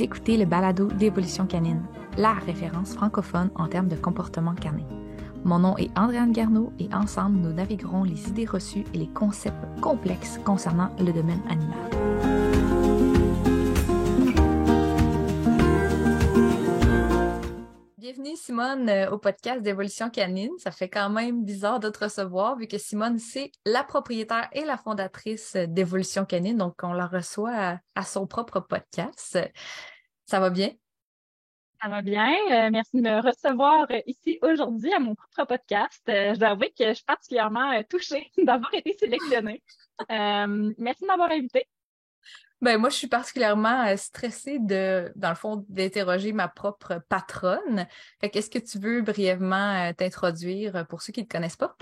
d'écouter le balado d'Évolution canine, la référence francophone en termes de comportement canin. Mon nom est Andréane Garneau et ensemble, nous naviguerons les idées reçues et les concepts complexes concernant le domaine animal. Bienvenue Simone au podcast d'Évolution canine. Ça fait quand même bizarre de te recevoir vu que Simone, c'est la propriétaire et la fondatrice d'Évolution canine. Donc, on la reçoit à son propre podcast. Ça va bien? Ça va bien. Merci de me recevoir ici aujourd'hui à mon propre podcast. Je dois avouer que je suis particulièrement touchée d'avoir été sélectionnée. Merci de m'avoir invitée. Ben moi, je suis particulièrement stressée dans le fond, d'interroger ma propre patronne. Fait qu'est-ce que tu veux brièvement t'introduire pour ceux qui ne te connaissent pas?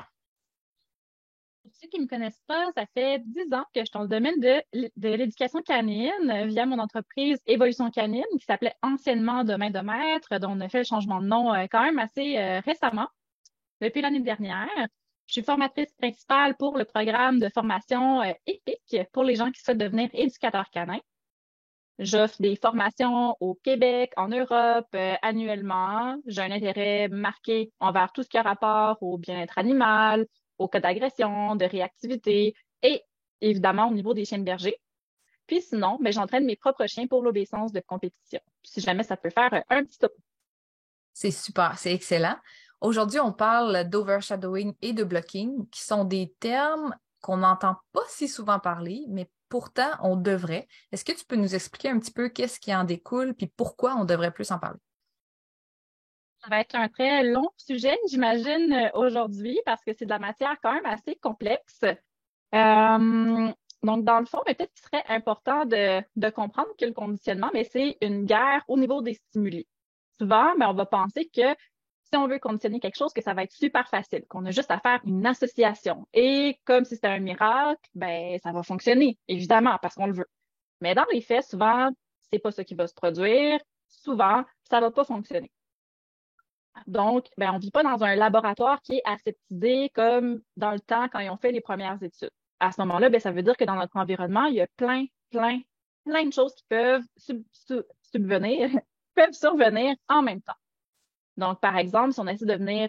Pour ceux qui ne me connaissent pas, ça fait 10 ans que je suis dans le domaine de l'éducation canine via mon entreprise Évolution canine, qui s'appelait anciennement Domaine de maître, dont on a fait le changement de nom quand même assez récemment, depuis l'année dernière. Je suis formatrice principale pour le programme de formation EPIC pour les gens qui souhaitent devenir éducateurs canins. J'offre des formations au Québec, en Europe, annuellement. J'ai un intérêt marqué envers tout ce qui a rapport au bien-être animal, aux cas d'agression, de réactivité et évidemment au niveau des chiens de berger. Puis sinon, j'entraîne mes propres chiens pour l'obéissance de compétition. Si jamais ça peut faire un petit topo. C'est super, c'est excellent. Aujourd'hui, on parle d'overshadowing et de blocking, qui sont des termes qu'on n'entend pas si souvent parler, mais pourtant, on devrait. Est-ce que tu peux nous expliquer un petit peu qu'est-ce qui en découle, puis pourquoi on devrait plus en parler? Ça va être un très long sujet, j'imagine, aujourd'hui, parce que c'est de la matière quand même assez complexe. Donc, dans le fond, peut-être qu'il serait important de comprendre que le conditionnement, mais c'est une guerre au niveau des stimuli. Souvent, on va penser que si on veut conditionner quelque chose, que ça va être super facile, qu'on a juste à faire une association. Et comme si c'était un miracle, ça va fonctionner, évidemment, parce qu'on le veut. Mais dans les faits, souvent, c'est pas ce qui va se produire. Souvent, ça va pas fonctionner. Donc, on vit pas dans un laboratoire qui est aseptisé comme dans le temps quand ils ont fait les premières études. À ce moment-là, ça veut dire que dans notre environnement, il y a plein de choses qui peuvent subvenir, peuvent survenir en même temps. Donc, par exemple, si on essaie de venir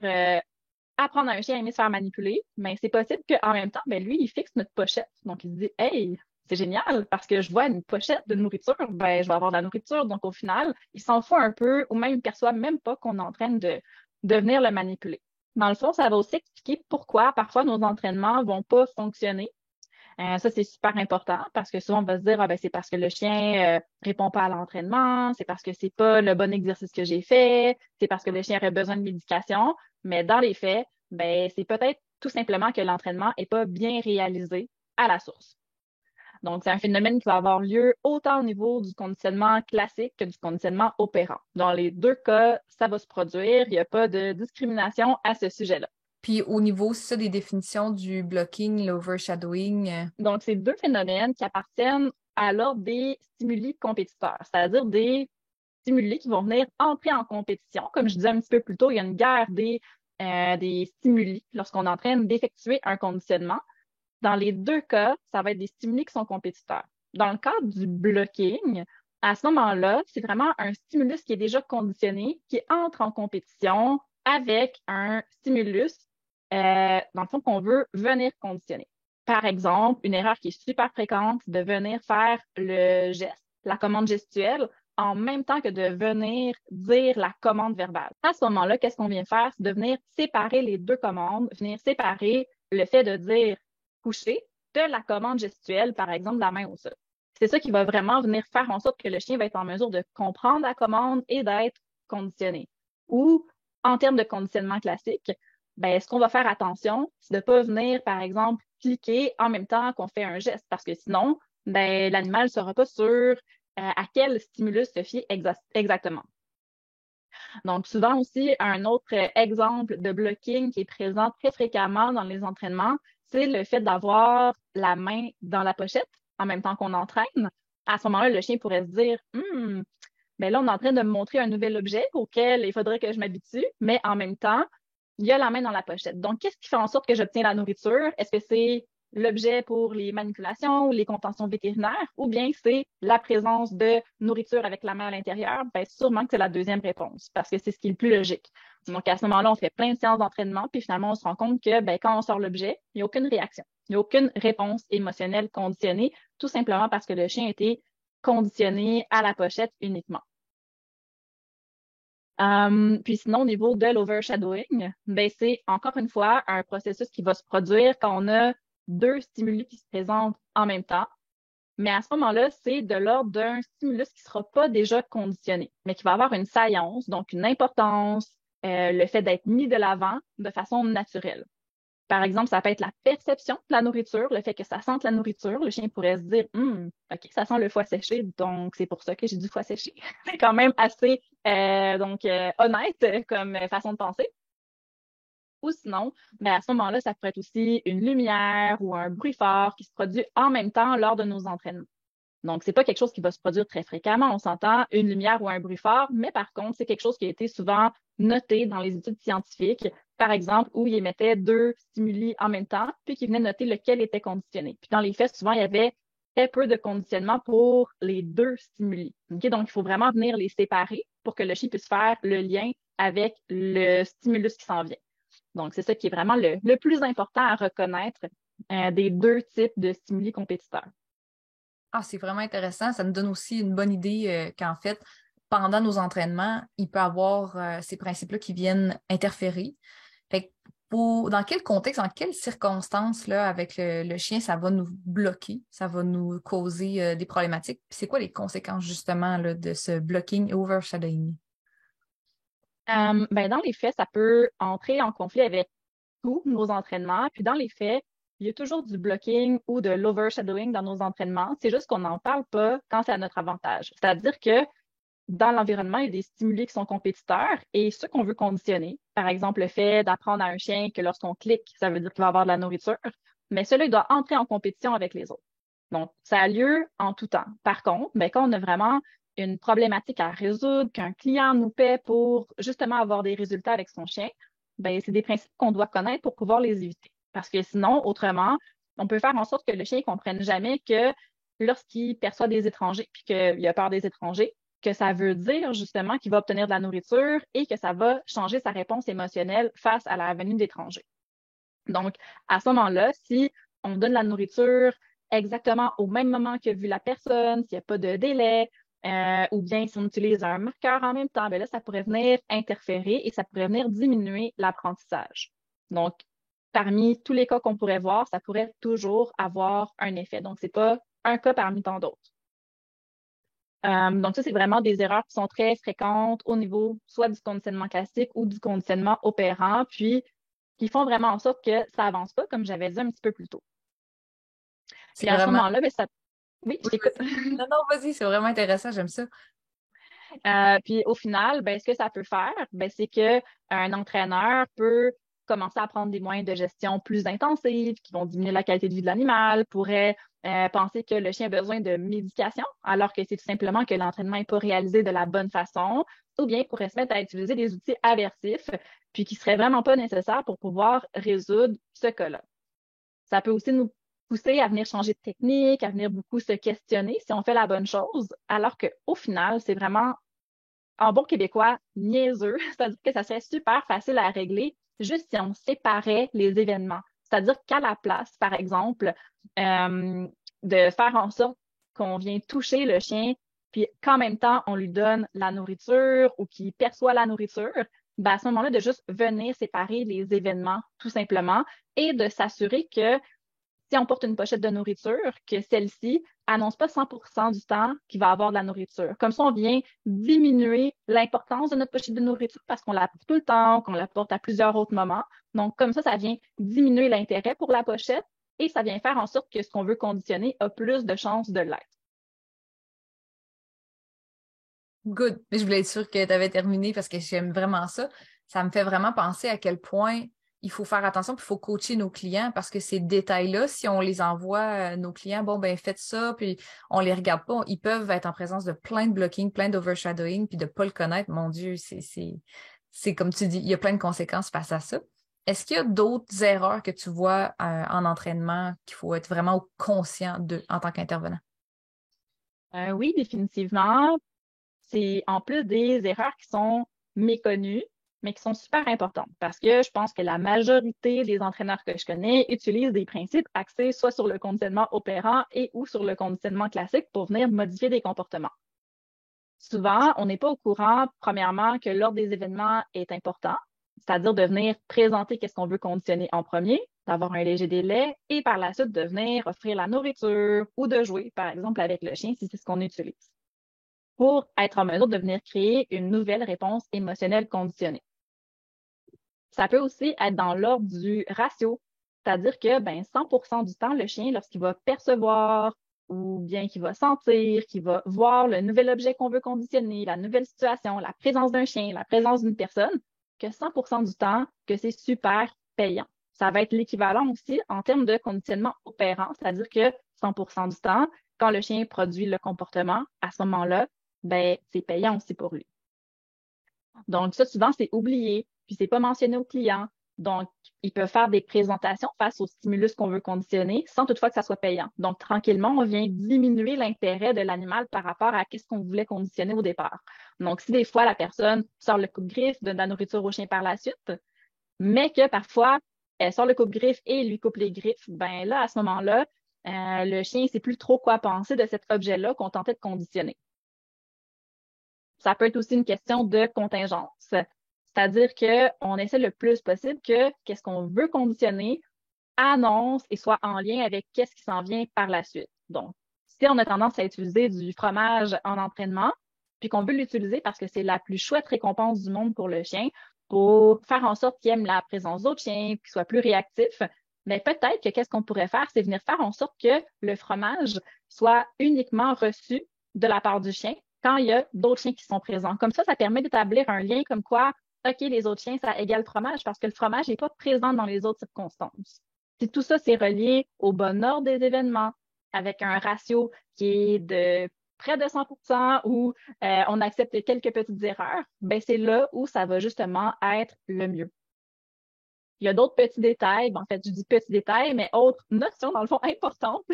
apprendre à un chien à aimer se faire manipuler, c'est possible qu'en même temps, lui, il fixe notre pochette. Donc, il se dit, hey, c'est génial parce que je vois une pochette de nourriture, je vais avoir de la nourriture. Donc, au final, il s'en fout un peu ou même il ne perçoit même pas qu'on est en train de venir le manipuler. Dans le fond, ça va aussi expliquer pourquoi parfois nos entraînements vont pas fonctionner. Ça, c'est super important parce que souvent, on va se dire, c'est parce que le chien répond pas à l'entraînement, c'est parce que c'est pas le bon exercice que j'ai fait, c'est parce que le chien aurait besoin de médication. Mais dans les faits, c'est peut-être tout simplement que l'entraînement est pas bien réalisé à la source. Donc, c'est un phénomène qui va avoir lieu autant au niveau du conditionnement classique que du conditionnement opérant. Dans les deux cas, ça va se produire. Il n'y a pas de discrimination à ce sujet-là. Puis au niveau, c'est ça, des définitions du blocking, l'overshadowing. Donc, c'est deux phénomènes qui appartiennent à l'ordre des stimuli compétiteurs, c'est-à-dire des stimuli qui vont venir entrer en compétition. Comme je disais un petit peu plus tôt, il y a une guerre des stimuli lorsqu'on est en train d'effectuer un conditionnement. Dans les deux cas, ça va être des stimuli qui sont compétiteurs. Dans le cadre du blocking, à ce moment-là, c'est vraiment un stimulus qui est déjà conditionné, qui entre en compétition avec un stimulus, dans le fond, qu'on veut venir conditionner. Par exemple, une erreur qui est super fréquente, de venir faire le geste, la commande gestuelle, en même temps que de venir dire la commande verbale. À ce moment-là, qu'est-ce qu'on vient faire? C'est de venir séparer les deux commandes, venir séparer le fait de dire coucher de la commande gestuelle, par exemple, de la main au sol. C'est ça qui va vraiment venir faire en sorte que le chien va être en mesure de comprendre la commande et d'être conditionné. Ou, en termes de conditionnement classique, ce qu'on va faire attention, c'est de ne pas venir, par exemple, cliquer en même temps qu'on fait un geste, parce que sinon, l'animal ne sera pas sûr à quel stimulus se fier exactement. Donc, souvent aussi, un autre exemple de blocking qui est présent très fréquemment dans les entraînements, c'est le fait d'avoir la main dans la pochette en même temps qu'on entraîne. À ce moment-là, le chien pourrait se dire, là, on est en train de me montrer un nouvel objet auquel il faudrait que je m'habitue, mais en même temps, il y a la main dans la pochette. Donc, qu'est-ce qui fait en sorte que j'obtiens la nourriture? Est-ce que c'est l'objet pour les manipulations ou les contentions vétérinaires, ou bien c'est la présence de nourriture avec la main à l'intérieur, ben sûrement que c'est la deuxième réponse, parce que c'est ce qui est le plus logique. Donc, à ce moment-là, on fait plein de séances d'entraînement, puis finalement, on se rend compte que ben, quand on sort l'objet, il n'y a aucune réaction. Il n'y a aucune réponse émotionnelle conditionnée, tout simplement parce que le chien a été conditionné à la pochette uniquement. Puis sinon, au niveau de l'overshadowing, ben, c'est encore une fois un processus qui va se produire quand on a deux stimuli qui se présentent en même temps. Mais à ce moment-là, c'est de l'ordre d'un stimulus qui ne sera pas déjà conditionné, mais qui va avoir une saillance, donc une importance, le fait d'être mis de l'avant de façon naturelle. Par exemple, ça peut être la perception de la nourriture, le fait que ça sente la nourriture. Le chien pourrait se dire, OK, ça sent le foie séché, donc c'est pour ça que j'ai du foie séché. C'est quand même assez honnête comme façon de penser. Ou sinon, ben à ce moment-là, ça pourrait être aussi une lumière ou un bruit fort qui se produit en même temps lors de nos entraînements. Donc, c'est pas quelque chose qui va se produire très fréquemment. On s'entend une lumière ou un bruit fort, mais par contre, c'est quelque chose qui a été souvent noté dans les études scientifiques, par exemple, où ils émettaient deux stimuli en même temps, puis qu'ils venaient noter lequel était conditionné. Puis dans les faits, souvent, il y avait très peu de conditionnement pour les deux stimuli. Okay? Donc, il faut vraiment venir les séparer pour que le chien puisse faire le lien avec le stimulus qui s'en vient. Donc, c'est ça qui est vraiment le plus important à reconnaître des deux types de stimuli compétiteurs. Ah, c'est vraiment intéressant. Ça nous donne aussi une bonne idée qu'en fait, pendant nos entraînements, il peut y avoir ces principes-là qui viennent interférer. Fait que dans quel contexte, dans quelles circonstances là, avec le chien, ça va nous bloquer, ça va nous causer des problématiques? Puis c'est quoi les conséquences justement là, de ce blocking et overshadowing? Ben, dans les faits, ça peut entrer en conflit avec tous nos entraînements. Puis dans les faits, il y a toujours du blocking ou de l'overshadowing dans nos entraînements. C'est juste qu'on n'en parle pas quand c'est à notre avantage. C'est-à-dire que dans l'environnement, il y a des stimuli qui sont compétiteurs et ceux qu'on veut conditionner. Par exemple, le fait d'apprendre à un chien que lorsqu'on clique, ça veut dire qu'il va avoir de la nourriture. Mais celui-là, il doit entrer en compétition avec les autres. Donc, ça a lieu en tout temps. Par contre, ben, quand on a vraiment une problématique à résoudre, qu'un client nous paie pour justement avoir des résultats avec son chien, ben, c'est des principes qu'on doit connaître pour pouvoir les éviter. Parce que sinon, autrement, on peut faire en sorte que le chien ne comprenne jamais que lorsqu'il perçoit des étrangers puis qu'il a peur des étrangers, que ça veut dire justement qu'il va obtenir de la nourriture et que ça va changer sa réponse émotionnelle face à la venue d'étrangers. Donc, à ce moment-là, si on donne la nourriture exactement au même moment que vu la personne, s'il n'y a pas de délai, ou bien si on utilise un marqueur en même temps, bien là, ça pourrait venir interférer et ça pourrait venir diminuer l'apprentissage. Donc, parmi tous les cas qu'on pourrait voir, ça pourrait toujours avoir un effet. Donc, c'est pas un cas parmi tant d'autres. Donc, ça, c'est vraiment des erreurs qui sont très fréquentes au niveau soit du conditionnement classique ou du conditionnement opérant, puis qui font vraiment en sorte que ça avance pas, comme j'avais dit un petit peu plus tôt. C'est Puis à ce vraiment... moment-là, ben, ça... Oui, je Oui, t'écoute. non, non, vas-y, c'est vraiment intéressant, j'aime ça. Puis au final, ben, ce que ça peut faire, ben, c'est qu'un entraîneur peut commencer à prendre des moyens de gestion plus intensifs qui vont diminuer la qualité de vie de l'animal, pourrait penser que le chien a besoin de médication, alors que c'est tout simplement que l'entraînement n'est pas réalisé de la bonne façon, ou bien pourrait se mettre à utiliser des outils aversifs, puis qui ne seraient vraiment pas nécessaires pour pouvoir résoudre ce cas-là. Ça peut aussi nous pousser à venir changer de technique, à venir beaucoup se questionner si on fait la bonne chose, alors qu'au final, c'est vraiment en bon québécois, niaiseux, c'est-à-dire que ça serait super facile à régler juste si on séparait les événements. C'est-à-dire qu'à la place, par exemple, de faire en sorte qu'on vient toucher le chien, puis qu'en même temps, on lui donne la nourriture ou qu'il perçoit la nourriture, ben à ce moment-là, de juste venir séparer les événements, tout simplement, et de s'assurer que si on porte une pochette de nourriture, que celle-ci annonce pas 100% du temps qu'il va avoir de la nourriture. Comme ça, on vient diminuer l'importance de notre pochette de nourriture parce qu'on la porte tout le temps, qu'on la porte à plusieurs autres moments. Donc, comme ça vient diminuer l'intérêt pour la pochette et ça vient faire en sorte que ce qu'on veut conditionner a plus de chances de l'être. Good. Mais je voulais être sûre que tu avais terminé parce que j'aime vraiment ça. Ça me fait vraiment penser à quel point il faut faire attention, puis il faut coacher nos clients parce que ces détails-là, si on les envoie à nos clients, bon, ben faites ça, puis on les regarde pas, ils peuvent être en présence de plein de blocking, plein d'overshadowing, puis de pas le connaître. Mon Dieu, c'est comme tu dis, il y a plein de conséquences face à ça. Est-ce qu'il y a d'autres erreurs que tu vois en entraînement qu'il faut être vraiment conscient de en tant qu'intervenant? Oui, définitivement. C'est en plus des erreurs qui sont méconnues, mais qui sont super importantes parce que je pense que la majorité des entraîneurs que je connais utilisent des principes axés soit sur le conditionnement opérant et ou sur le conditionnement classique pour venir modifier des comportements. Souvent, on n'est pas au courant, premièrement, que l'ordre des événements est important, c'est-à-dire de venir présenter qu'est-ce qu'on veut conditionner en premier, d'avoir un léger délai et par la suite de venir offrir la nourriture ou de jouer, par exemple, avec le chien si c'est ce qu'on utilise, pour être en mesure de venir créer une nouvelle réponse émotionnelle conditionnée. Ça peut aussi être dans l'ordre du ratio, c'est-à-dire que 100% du temps, le chien, lorsqu'il va percevoir ou bien qu'il va sentir, qu'il va voir le nouvel objet qu'on veut conditionner, la nouvelle situation, la présence d'un chien, la présence d'une personne, que 100% du temps, que c'est super payant. Ça va être l'équivalent aussi en termes de conditionnement opérant, c'est-à-dire que 100% du temps, quand le chien produit le comportement, à ce moment-là, c'est payant aussi pour lui. Donc, ça, souvent, c'est oublié, puis c'est pas mentionné au client. Donc, ils peuvent faire des présentations face au stimulus qu'on veut conditionner sans toutefois que ça soit payant. Donc, tranquillement, on vient diminuer l'intérêt de l'animal par rapport à ce qu'on voulait conditionner au départ. Donc, si des fois, la personne sort le coupe-griffe, donne de la nourriture au chien par la suite, mais que parfois, elle sort le coupe-griffe et lui coupe les griffes, là, à ce moment-là, le chien ne sait plus trop quoi penser de cet objet-là qu'on tentait de conditionner. Ça peut être aussi une question de contingence, c'est-à-dire qu'on essaie le plus possible que qu'est-ce qu'on veut conditionner annonce et soit en lien avec qu'est-ce qui s'en vient par la suite. Donc, si on a tendance à utiliser du fromage en entraînement, puis qu'on veut l'utiliser parce que c'est la plus chouette récompense du monde pour le chien, pour faire en sorte qu'il aime la présence d'autres chiens, qu'il soit plus réactif, mais peut-être que qu'est-ce qu'on pourrait faire, c'est venir faire en sorte que le fromage soit uniquement reçu de la part du chien quand il y a d'autres chiens qui sont présents. Comme ça permet d'établir un lien comme quoi, OK, les autres chiens, ça égale le fromage parce que le fromage n'est pas présent dans les autres circonstances. Si tout ça, c'est relié au bon ordre des événements, avec un ratio qui est de près de 100% où on accepte quelques petites erreurs, c'est là où ça va justement être le mieux. Il y a d'autres petits détails, en fait, je dis petits détails, mais autres notions, dans le fond, importantes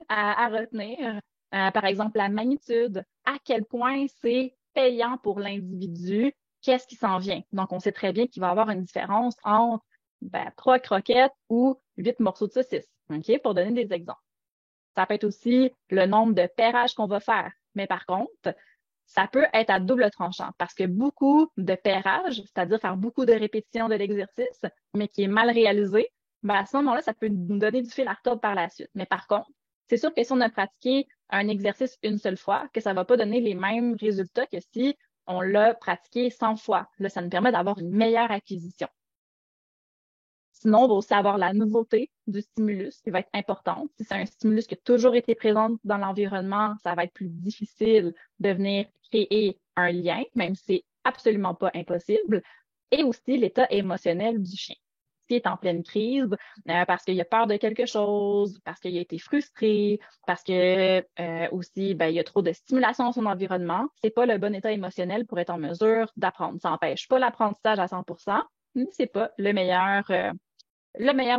à retenir. Par exemple, la magnitude, à quel point c'est payant pour l'individu, qu'est-ce qui s'en vient. Donc, on sait très bien qu'il va y avoir une différence entre 3 croquettes ou 8 morceaux de saucisse, OK, pour donner des exemples. Ça peut être aussi le nombre de pairages qu'on va faire. Mais par contre, ça peut être à double tranchant parce que beaucoup de pairages, c'est-à-dire faire beaucoup de répétitions de l'exercice, mais qui est mal réalisé, à ce moment-là, ça peut nous donner du fil à retordre par la suite. Mais par contre, c'est sûr que si on a pratiqué un exercice une seule fois, que ça ne va pas donner les mêmes résultats que si on l'a pratiqué 100 fois. Là, ça nous permet d'avoir une meilleure acquisition. Sinon, on va aussi avoir la nouveauté du stimulus qui va être importante. Si c'est un stimulus qui a toujours été présent dans l'environnement, ça va être plus difficile de venir créer un lien, même si c'est absolument pas impossible. Et aussi l'état émotionnel du chien. S'il est en pleine crise, parce qu'il a peur de quelque chose, parce qu'il a été frustré, parce que aussi il y a trop de stimulation dans son environnement, c'est pas le bon état émotionnel pour être en mesure d'apprendre. Ça n'empêche pas l'apprentissage à 100%, mais c'est pas le meilleur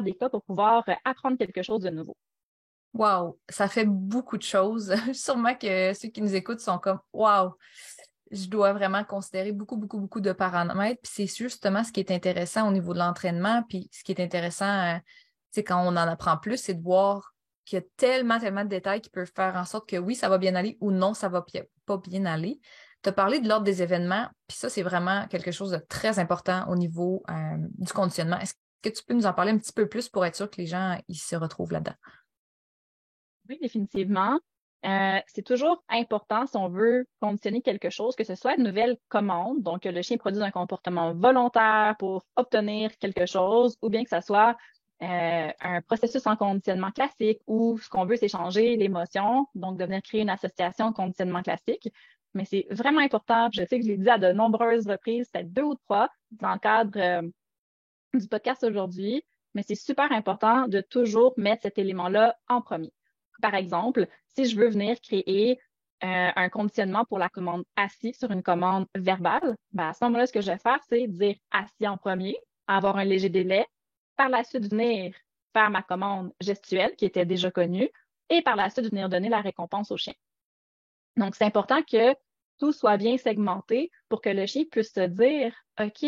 des cas pour pouvoir apprendre quelque chose de nouveau. Wow, ça fait beaucoup de choses. Sûrement que ceux qui nous écoutent sont comme wow, je dois vraiment considérer beaucoup, beaucoup, beaucoup de paramètres. Puis c'est justement ce qui est intéressant au niveau de l'entraînement. Puis ce qui est intéressant, quand on en apprend plus, c'est de voir qu'il y a tellement, tellement de détails qui peuvent faire en sorte que oui, ça va bien aller ou non, ça va pas bien aller. Tu as parlé de l'ordre des événements, puis ça, c'est vraiment quelque chose de très important au niveau du conditionnement. Est-ce que tu peux nous en parler un petit peu plus pour être sûr que les gens ils se retrouvent là-dedans? Oui, définitivement. C'est toujours important si on veut conditionner quelque chose, que ce soit une nouvelle commande, donc que le chien produise un comportement volontaire pour obtenir quelque chose, ou bien que ce soit un processus en conditionnement classique où ce qu'on veut, c'est changer l'émotion, donc de venir créer une association conditionnement classique. Mais c'est vraiment important, je sais que je l'ai dit à de nombreuses reprises, peut-être 2 ou 3, dans le cadre du podcast aujourd'hui, mais c'est super important de toujours mettre cet élément-là en premier. Par exemple, si je veux venir créer un conditionnement pour la commande assis sur une commande verbale, à ce moment-là, ce que je vais faire, c'est dire assis en premier, avoir un léger délai par la suite venir faire ma commande gestuelle qui était déjà connue et par la suite venir donner la récompense au chien. Donc, c'est important que tout soit bien segmenté pour que le chien puisse se dire, OK,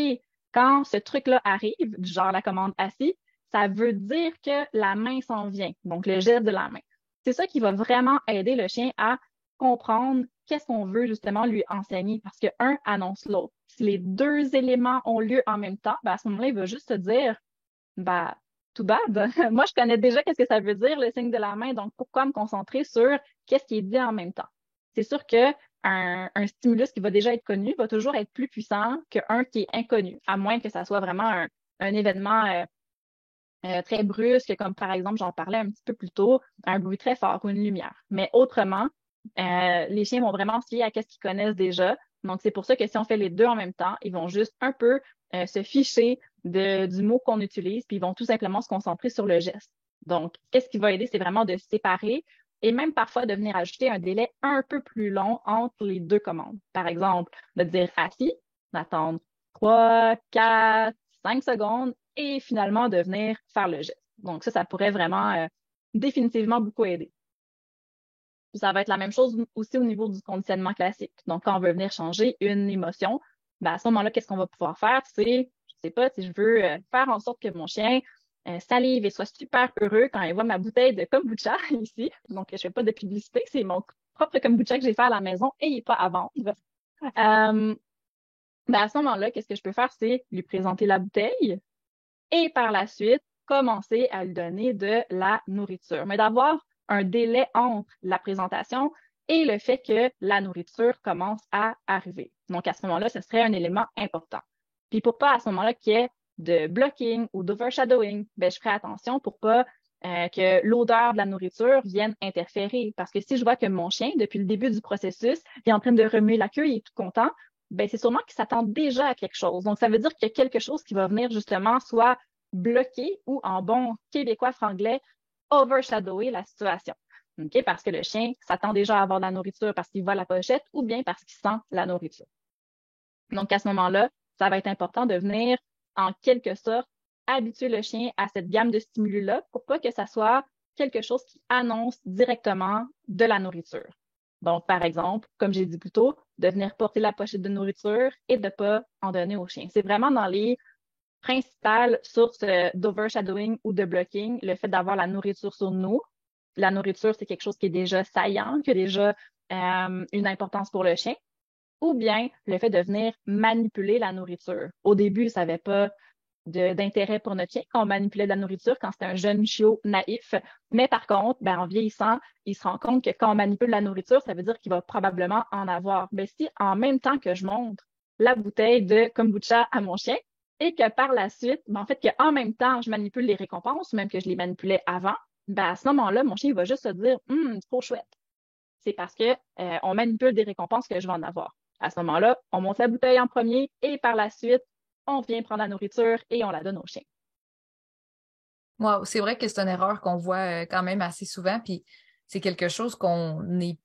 quand ce truc-là arrive, du genre la commande assis, ça veut dire que la main s'en vient, donc le geste de la main. C'est ça qui va vraiment aider le chien à comprendre qu'est-ce qu'on veut justement lui enseigner parce que un annonce l'autre. Si les deux éléments ont lieu en même temps, ben à ce moment-là, il va juste se dire, ben, too bad. Moi, je connais déjà qu'est-ce que ça veut dire, le signe de la main, donc pourquoi me concentrer sur qu'est-ce qui est dit en même temps? C'est sûr que un stimulus qui va déjà être connu va toujours être plus puissant qu'un qui est inconnu, à moins que ça soit vraiment un événement très brusque, comme par exemple, j'en parlais un petit peu plus tôt, un bruit très fort ou une lumière. Mais autrement, les chiens vont vraiment se fier à ce qu'ils connaissent déjà. Donc, c'est pour ça que si on fait les deux en même temps, ils vont juste un peu se ficher du mot qu'on utilise, puis ils vont tout simplement se concentrer sur le geste. Donc, qu'est-ce qui va aider, c'est vraiment de séparer et même parfois de venir ajouter un délai un peu plus long entre les deux commandes. Par exemple, de dire assis, d'attendre 3, 4, 5 secondes et finalement de venir faire le geste. Donc, ça pourrait vraiment définitivement beaucoup aider. Puis ça va être la même chose aussi au niveau du conditionnement classique. Donc, quand on veut venir changer une émotion, ben à ce moment-là, qu'est-ce qu'on va pouvoir faire? C'est, je sais pas, si je veux faire en sorte que mon chien salive et soit super heureux quand il voit ma bouteille de kombucha ici. Donc, je fais pas de publicité, c'est mon propre kombucha que j'ai fait à la maison et il n'est pas à vendre. Ben à ce moment-là, qu'est-ce que je peux faire? C'est lui présenter la bouteille et par la suite, commencer à lui donner de la nourriture. Mais d'avoir un délai entre la présentation et le fait que la nourriture commence à arriver. Donc, à ce moment-là, ce serait un élément important. Puis pour pas à ce moment-là qu'il y ait de blocking ou d'overshadowing, ben, je ferai attention pour pas que l'odeur de la nourriture vienne interférer. Parce que si je vois que mon chien, depuis le début du processus, est en train de remuer la queue, il est tout content, ben, c'est sûrement qu'il s'attend déjà à quelque chose. Donc, ça veut dire qu'il y a quelque chose qui va venir justement soit bloquer ou, en bon québécois franglais, overshadower la situation. Okay? Parce que le chien s'attend déjà à avoir de la nourriture parce qu'il voit la pochette ou bien parce qu'il sent la nourriture. Donc, à ce moment-là, ça va être important de venir, en quelque sorte, habituer le chien à cette gamme de stimuli-là pour pas que ça soit quelque chose qui annonce directement de la nourriture. Donc, par exemple, comme j'ai dit plus tôt, de venir porter la pochette de nourriture et de ne pas en donner au chien. C'est vraiment dans les principales sources d'overshadowing ou de blocking, le fait d'avoir la nourriture sur nous. La nourriture, c'est quelque chose qui est déjà saillant, qui a déjà une importance pour le chien, ou bien le fait de venir manipuler la nourriture. Au début, ça n'avait pas d'intérêt pour notre chien quand on manipulait de la nourriture, quand c'était un jeune chiot naïf. Mais par contre, ben, en vieillissant, il se rend compte que quand on manipule la nourriture, ça veut dire qu'il va probablement en avoir. Mais si en même temps que je montre la bouteille de kombucha à mon chien et que par la suite, ben, en fait, qu'en même temps, je manipule les récompenses, même que je les manipulais avant, ben, à ce moment-là, mon chien il va juste se dire trop chouette. C'est parce que on manipule des récompenses que je vais en avoir. À ce moment-là, on monte la bouteille en premier et par la suite, on vient prendre la nourriture et on la donne au chien. Wow, c'est vrai que c'est une erreur qu'on voit quand même assez souvent, puis c'est quelque chose qu'on est,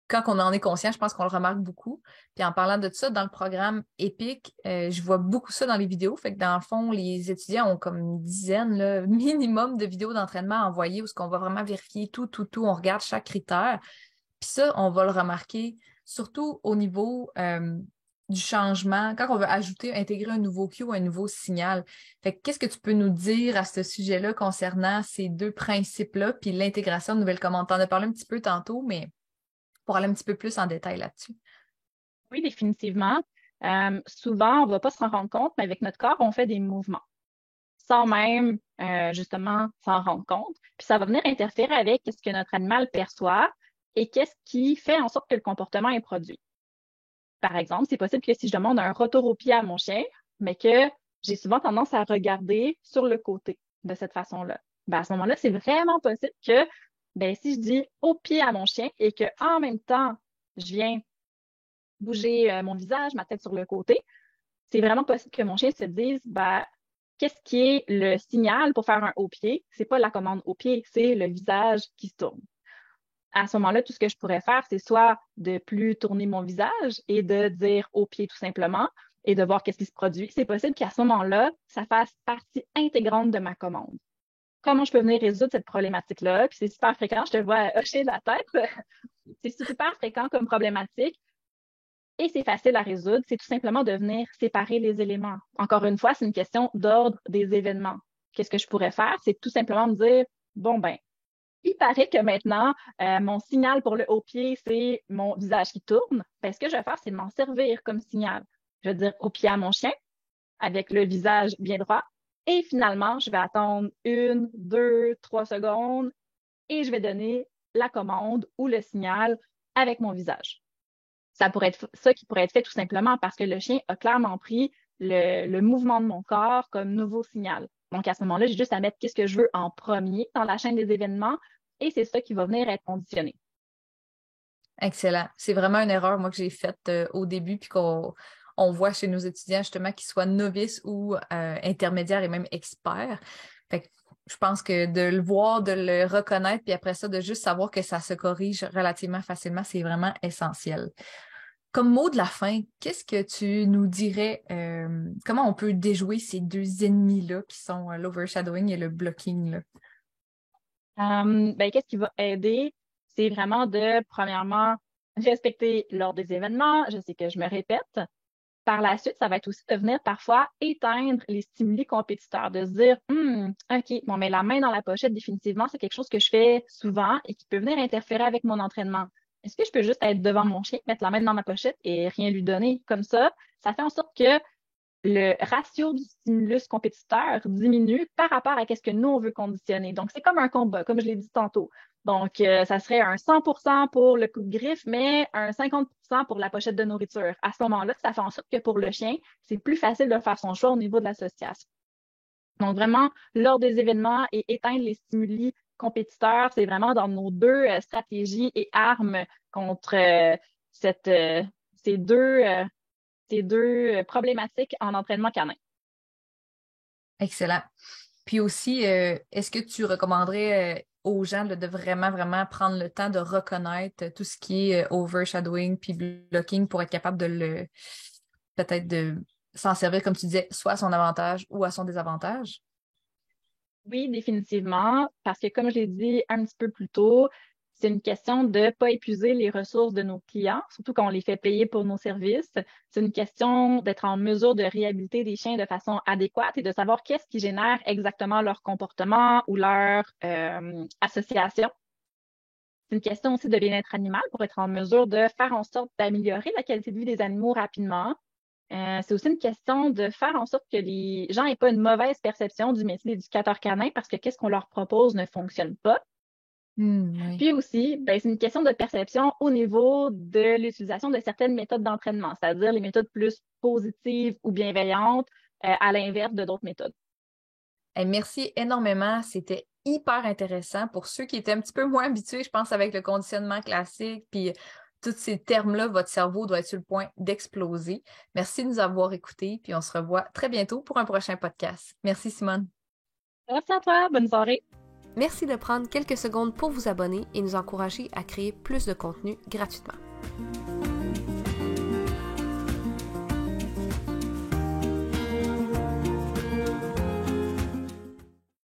quand on en est conscient, je pense qu'on le remarque beaucoup. Puis en parlant de ça, dans le programme EPIC, je vois beaucoup ça dans les vidéos. Fait que dans le fond, les étudiants ont comme une dizaine là, minimum de vidéos d'entraînement à envoyer où ce qu'on va vraiment vérifier tout, on regarde chaque critère. Puis ça, on va le remarquer surtout au niveau du changement, quand on veut ajouter, intégrer un nouveau cue ou un nouveau signal. Fait que qu'est-ce que tu peux nous dire à ce sujet-là concernant ces deux principes-là, puis l'intégration de nouvelles commandes? T'en as parlé un petit peu tantôt, mais pour aller un petit peu plus en détail là-dessus. Oui, définitivement. Souvent, on ne va pas s'en rendre compte, mais avec notre corps, on fait des mouvements sans même justement s'en rendre compte. Puis ça va venir interférer avec ce que notre animal perçoit et qu'est-ce qui fait en sorte que le comportement est produit. Par exemple, c'est possible que si je demande un retour au pied à mon chien, mais que j'ai souvent tendance à regarder sur le côté de cette façon-là. Ben, à ce moment-là, c'est vraiment possible que ben, si je dis au pied à mon chien et que en même temps, je viens bouger mon visage, ma tête sur le côté, c'est vraiment possible que mon chien se dise ben, qu'est-ce qui est le signal pour faire un haut pied? C'est pas la commande au pied, c'est le visage qui se tourne. À ce moment-là, tout ce que je pourrais faire, c'est soit de plus tourner mon visage et de dire au pied tout simplement, et de voir qu'est-ce qui se produit. C'est possible qu'à ce moment-là, ça fasse partie intégrante de ma commande. Comment je peux venir résoudre cette problématique-là? Puis c'est super fréquent, je te vois hocher de la tête. C'est super fréquent comme problématique et c'est facile à résoudre. C'est tout simplement de venir séparer les éléments. Encore une fois, c'est une question d'ordre des événements. Qu'est-ce que je pourrais faire? C'est tout simplement me dire, bon, ben, il paraît que maintenant, mon signal pour le haut pied, c'est mon visage qui tourne. Ben, ce que je vais faire, c'est m'en servir comme signal. Je vais dire au pied à mon chien, avec le visage bien droit. Et finalement, je vais attendre 1, 2, 3 secondes et je vais donner la commande ou le signal avec mon visage. Ça pourrait être ça qui pourrait être fait tout simplement parce que le chien a clairement pris le mouvement de mon corps comme nouveau signal. Donc, à ce moment-là, j'ai juste à mettre qu'est-ce que je veux en premier dans la chaîne des événements et c'est ça qui va venir être conditionné. Excellent. C'est vraiment une erreur, moi, que j'ai faite au début, puis qu'on voit chez nos étudiants, justement, qu'ils soient novices ou intermédiaires et même experts. Fait que je pense que de le voir, de le reconnaître, puis après ça, de juste savoir que ça se corrige relativement facilement, c'est vraiment essentiel. Comme mot de la fin, qu'est-ce que tu nous dirais, comment on peut déjouer ces deux ennemis-là qui sont l'overshadowing et le blocking, là? Ben, qu'est-ce qui va aider? C'est vraiment de, premièrement, respecter l'ordre des événements. Je sais que je me répète. Par la suite, ça va être aussi de venir parfois éteindre les stimuli compétiteurs, de se dire, OK, bon, mais la main dans la pochette, définitivement, c'est quelque chose que je fais souvent et qui peut venir interférer avec mon entraînement. Est-ce que je peux juste être devant mon chien, mettre la main dans ma pochette et rien lui donner comme ça? Ça fait en sorte que le ratio du stimulus compétiteur diminue par rapport à ce que nous, on veut conditionner. Donc, c'est comme un combat, comme je l'ai dit tantôt. Donc, ça serait un 100% pour le coup de griffe, mais un 50% pour la pochette de nourriture. À ce moment-là, ça fait en sorte que pour le chien, c'est plus facile de faire son choix au niveau de l'association. Donc, vraiment, lors des événements et éteindre les stimuli compétiteurs, c'est vraiment dans nos deux stratégies et armes contre ces deux problématiques en entraînement canin. Excellent. Puis aussi, est-ce que tu recommanderais aux gens de vraiment, vraiment prendre le temps de reconnaître tout ce qui est overshadowing puis blocking pour être capable peut-être de s'en servir, comme tu disais, soit à son avantage ou à son désavantage? Oui, définitivement, parce que comme je l'ai dit un petit peu plus tôt, c'est une question de ne pas épuiser les ressources de nos clients, surtout quand on les fait payer pour nos services. C'est une question d'être en mesure de réhabiliter des chiens de façon adéquate et de savoir qu'est-ce qui génère exactement leur comportement ou leur association. C'est une question aussi de bien-être animal pour être en mesure de faire en sorte d'améliorer la qualité de vie des animaux rapidement. C'est aussi une question de faire en sorte que les gens n'aient pas une mauvaise perception du métier d'éducateur canin parce que qu'est-ce qu'on leur propose ne fonctionne pas. Oui. Puis aussi, ben, c'est une question de perception au niveau de l'utilisation de certaines méthodes d'entraînement, c'est-à-dire les méthodes plus positives ou bienveillantes, à l'inverse de d'autres méthodes. Hey, merci énormément. C'était hyper intéressant. Pour ceux qui étaient un petit peu moins habitués, je pense, avec le conditionnement classique, puis tous ces termes-là, votre cerveau doit être sur le point d'exploser. Merci de nous avoir écoutés, puis on se revoit très bientôt pour un prochain podcast. Merci, Simone. Merci à toi, bonne soirée. Merci de prendre quelques secondes pour vous abonner et nous encourager à créer plus de contenu gratuitement.